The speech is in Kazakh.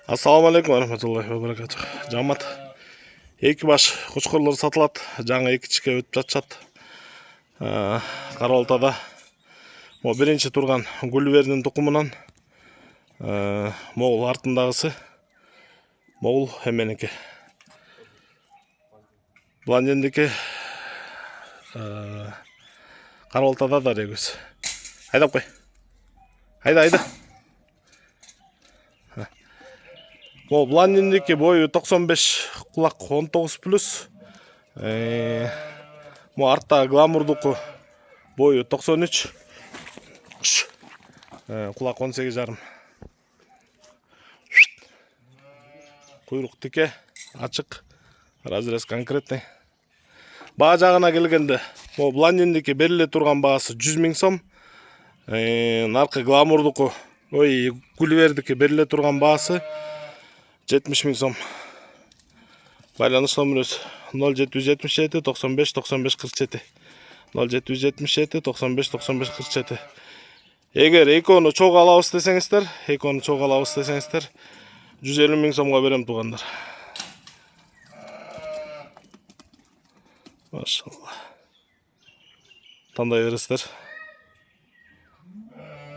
Assalamu alaikum warahmatullahi wabarakatuh. Жамат. Эки баш кучкурлар сатылат. Жаңы эки чике өтүп жатышат. Кара Алтада. Мо биринчи турган Гүлвердин тукумунан могул артындагысы могул эменеки. Блондиндики Кара Алтада да дегиз. Айдап кой. Айда. Мо блондиндики бою 95, кулак 19 плюс. Мо артта гламурдуку бою 93. Кулак 18 жарым. Куйрук тике, ачык, разрез конкретный. Баа жагына келгенде, мо блондиндики бериле турган баасы 100 000 сом. Наркы гламурдуку, Гүлвердики бериле турган баасы 70 000 сом. Байланыш номерибиз 0777 95 95 47. 0777 95 95 47. Эгер экөөнү чогуу алабыз десеңиздер, 150 000 сомго берем туугандар. Машалла. Тандай бересиздер.